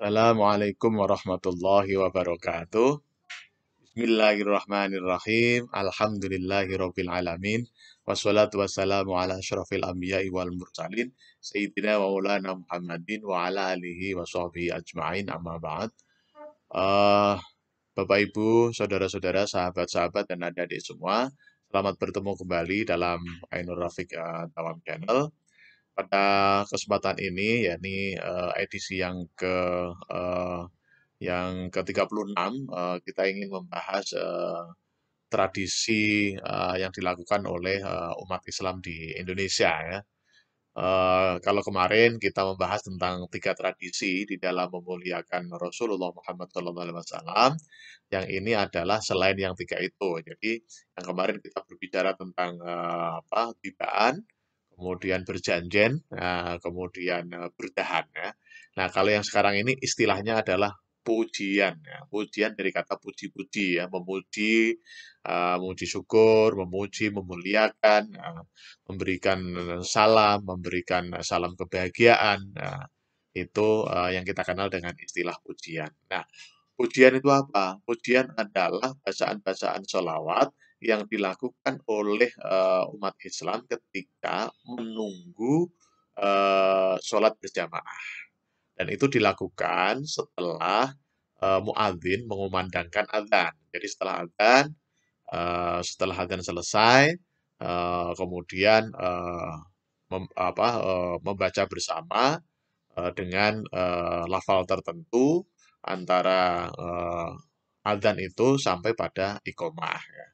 Assalamualaikum warahmatullahi wabarakatuh. Bismillahirrahmanirrahim. Alhamdulillahirabbil alamin. Wassalatu wassalamu ala asyrafil anbiya'i wal mursalin sayyidina wa maulana Muhammadin wa ala alihi wa sahbihi ajma'in amma ba'd. Eh, Bapak Ibu, saudara-saudara, sahabat-sahabat dan adik-adik semua, selamat bertemu kembali dalam Ainur Rafiq Tawam Channel. Pada kesempatan ini, yakni edisi eh, yang ke-36, kita ingin membahas tradisi yang dilakukan oleh umat Islam di Indonesia ya. Kalau kemarin kita membahas tentang 3 tradisi di dalam memuliakan Rasulullah Muhammad SAW, yang ini adalah selain yang 3 itu. Jadi yang kemarin kita berbicara tentang tibaan, kemudian berjanjian, kemudian berdahan ya. Nah, kalau yang sekarang ini istilahnya adalah pujian ya. Pujian dari kata puji-puji ya, memuji, memuji syukur, memuji, memuliakan, memberikan salam, memberikan salam kebahagiaan. Nah, itu yang kita kenal dengan istilah pujian. Nah, pujian itu apa? Pujian adalah bacaan-bacaan sholawat yang dilakukan oleh umat Islam ketika menunggu sholat berjamaah. Dan itu dilakukan setelah muadzin mengumandangkan adzan. Jadi setelah adzan selesai, kemudian membaca bersama dengan lafal tertentu antara adzan itu sampai pada iqomah. Ya.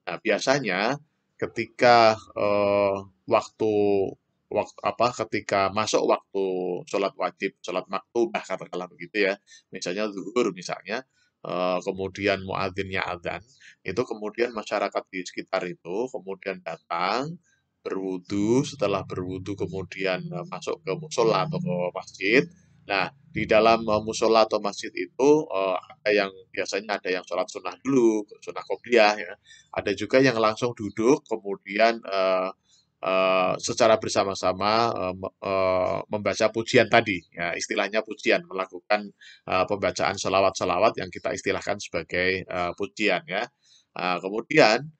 Nah, biasanya ketika waktu ketika masuk waktu sholat wajib, sholat maktubah katakanlah begitu ya, misalnya zuhur misalnya, kemudian muadzinnya adzan, itu kemudian masyarakat di sekitar itu kemudian datang berwudu, setelah berwudu kemudian masuk ke musola atau ke masjid. Nah, di dalam musola atau masjid itu ada yang biasanya ada yang sholat sunnah dulu, sunnah qobliyah ya. Ada juga yang langsung duduk kemudian secara bersama-sama membaca pujian tadi, ya, istilahnya pujian, melakukan pembacaan selawat-selawat yang kita istilahkan sebagai pujian ya. Kemudian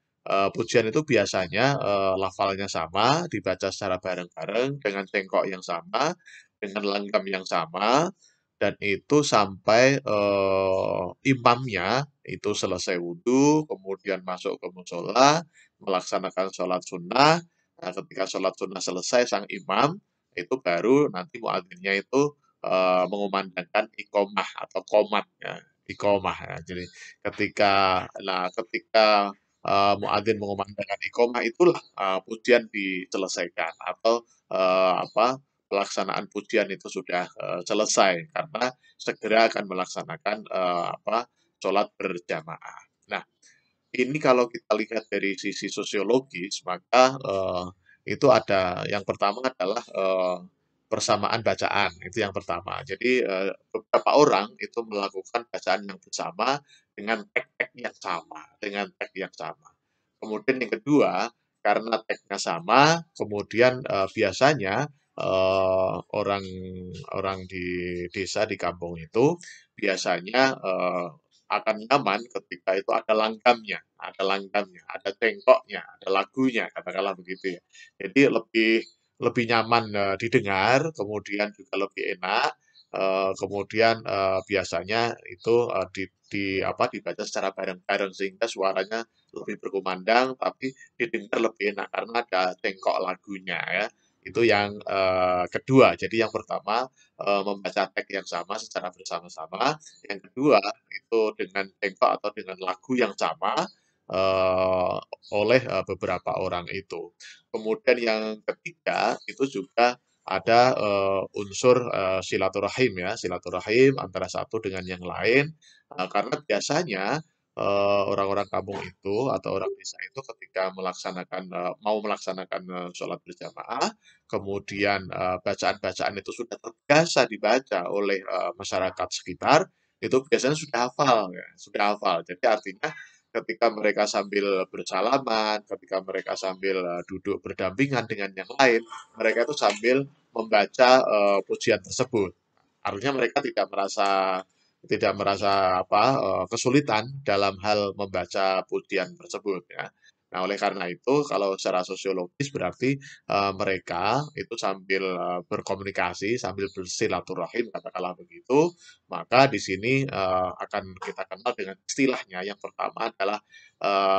pujian itu biasanya lafalnya sama, dibaca secara bareng-bareng dengan cengkok yang sama, dengan langgam yang sama, dan itu sampai imamnya itu selesai wudhu, kemudian masuk ke musola, melaksanakan sholat sunnah. Nah, ketika sholat sunnah selesai, sang imam itu baru nanti muadzinnya itu mengumandangkan iqomah atau komat ya, iqomah ya. Jadi ketika muadzin mengumandangkan iqomah itulah pujian diselesaikan atau pelaksanaan pujian itu sudah selesai karena segera akan melaksanakan sholat berjamaah. Nah, ini kalau kita lihat dari sisi sosiologis, maka itu ada yang pertama adalah persamaan bacaan, itu yang pertama. Jadi beberapa orang itu melakukan bacaan yang bersama dengan teks yang sama, Kemudian yang kedua, karena teksnya sama, kemudian biasanya orang orang di desa di kampung itu biasanya akan nyaman ketika itu ada tengkoknya, ada lagunya, katakanlah begitu ya. Jadi lebih lebih nyaman didengar, kemudian juga lebih enak, kemudian biasanya itu dibaca secara bareng-bareng sehingga suaranya lebih berkumandang, tapi didengar lebih enak karena ada tengkok lagunya ya. Itu yang kedua. Jadi yang pertama membaca teks yang sama secara bersama-sama. Yang kedua itu dengan tengkok atau dengan lagu yang sama eh, oleh beberapa orang itu. Kemudian yang ketiga itu juga ada unsur silaturahim ya, silaturahim antara satu dengan yang lain. Karena biasanya orang-orang kampung itu atau orang desa itu ketika mau melaksanakan sholat berjamaah, kemudian bacaan-bacaan itu sudah terbiasa dibaca oleh masyarakat sekitar, itu biasanya sudah hafal ya, sudah hafal. Jadi artinya ketika mereka sambil bersalaman, ketika mereka sambil duduk berdampingan dengan yang lain, mereka itu sambil membaca pujian tersebut. Artinya mereka tidak merasa kesulitan dalam hal membaca pujian tersebut ya. Nah, oleh karena itu kalau secara sosiologis berarti mereka itu sambil berkomunikasi, sambil bersilaturahim katakanlah begitu, maka di sini akan kita kenal dengan istilahnya. Yang pertama adalah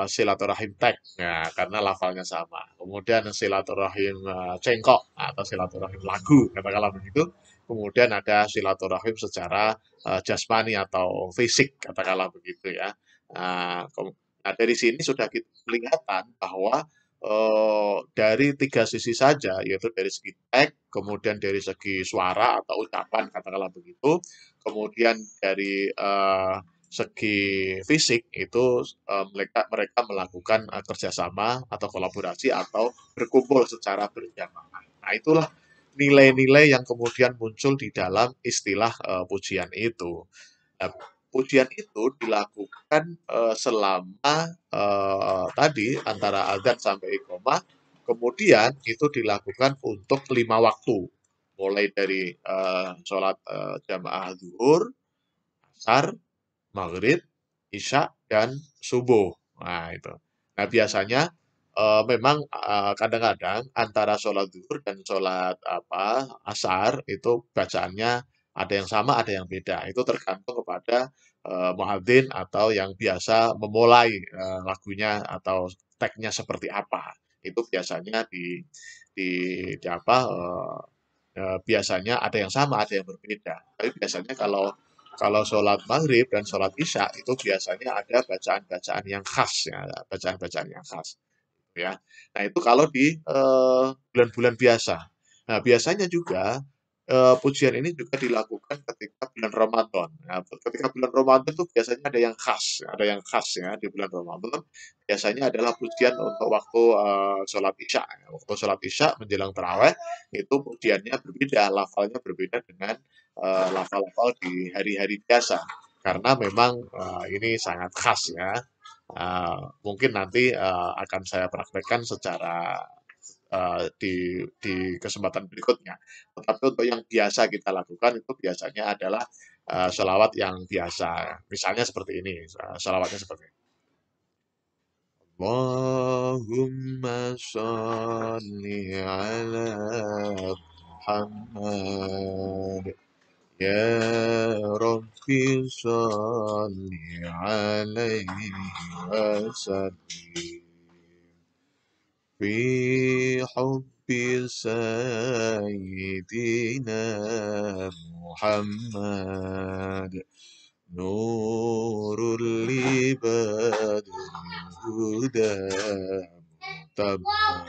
silaturahim teks, ya, karena lafalnya sama. Kemudian silaturahim cengkok atau silaturahim lagu, katakanlah begitu. Kemudian ada silaturahim secara jasmani atau fisik, katakanlah begitu ya. Nah, dari sini sudah kita kelihatan bahwa dari tiga sisi saja, yaitu dari segi teks, kemudian dari segi suara atau ucapan, katakanlah begitu, kemudian dari segi fisik itu mereka mereka melakukan kerjasama atau kolaborasi atau berkumpul secara berjamaah. Nah, itulah nilai-nilai yang kemudian muncul di dalam istilah pujian itu. Nah, pujian itu dilakukan selama tadi antara adzan sampai iqomah, kemudian itu dilakukan untuk 5 waktu, mulai dari sholat jamaah zuhur, asar, maghrib, isya, dan subuh. Nah, itu. Nah, biasanya memang kadang-kadang antara sholat zuhur dan sholat asar itu bacaannya ada yang sama, ada yang beda. Itu tergantung kepada muadzin atau yang biasa memulai lagunya atau tagnya seperti apa. Itu biasanya di, di apa biasanya ada yang sama, ada yang berbeda. Tapi biasanya kalau kalau sholat maghrib dan sholat isya itu biasanya ada bacaan-bacaan yang khas ya, bacaan-bacaan yang khas ya. Nah, itu kalau di bulan-bulan biasa. Nah, biasanya juga pujian ini juga dilakukan ketika bulan Ramadan. Nah, ketika bulan Ramadan itu biasanya ada yang khas ya di bulan Ramadan. Biasanya adalah pujian untuk waktu sholat isya. Waktu sholat isya menjelang taraweh itu pujiannya berbeda, lafalnya berbeda dengan lafal-lafal di hari-hari biasa. Karena memang ini sangat khas ya. Mungkin nanti akan saya praktekkan secara di kesempatan berikutnya. Tetapi untuk yang biasa kita lakukan itu biasanya adalah sholawat yang biasa. Misalnya seperti ini, sholawatnya seperti ini. Allahumma sholli ala Muhammad. Ya Rabbi sholli alaihi wasallim. Fi hubbi sayyidina Muhammad. Nurul libadil huda mutabban.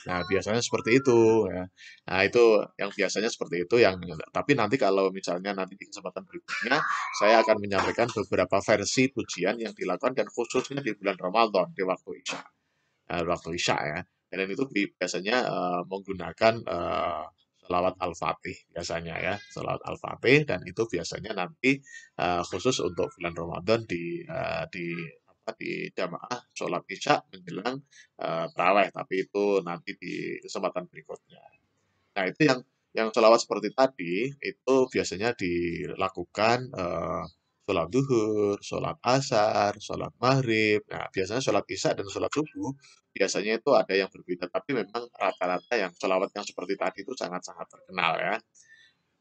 Nah, biasanya seperti itu ya. Nah, itu yang biasanya seperti itu yang tapi nanti kalau misalnya nanti di kesempatan berikutnya saya akan menyampaikan beberapa versi pujian yang dilakukan dan khususnya di bulan Ramadan di waktu Isya. Waktu Isya ya. Dan itu biasanya menggunakan selawat Al-Fatih biasanya ya, selawat Al-Fatih dan itu biasanya nanti khusus untuk bulan Ramadan di jamaah sholat Isya menjelang taraweh, tapi itu nanti di kesempatan berikutnya. Nah, itu yang sholawat seperti tadi, itu biasanya dilakukan sholat duhur, sholat asar, sholat maghrib. Nah, biasanya sholat isya dan sholat subuh, biasanya itu ada yang berbeda. Tapi memang rata-rata yang sholawat yang seperti tadi itu sangat-sangat terkenal ya.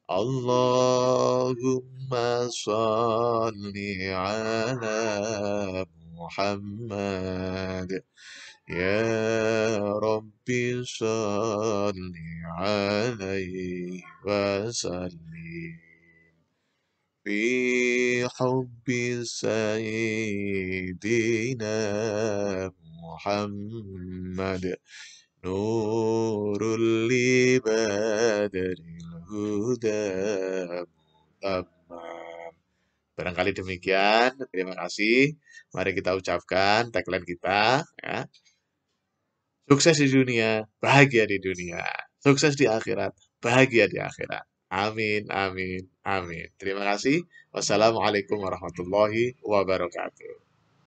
Allahumma sholli ala Muhammad. Ya Rabbi salli alaihi wasallim. Fi hubbi sayyidina Muhammad. Nurul libadil huda mutabban. Barangkali demikian. Terima kasih. Mari kita ucapkan tagline kita ya. Sukses di dunia, bahagia di dunia. Sukses di akhirat, bahagia di akhirat. Amin, amin, amin. Terima kasih. Wassalamualaikum warahmatullahi wabarakatuh.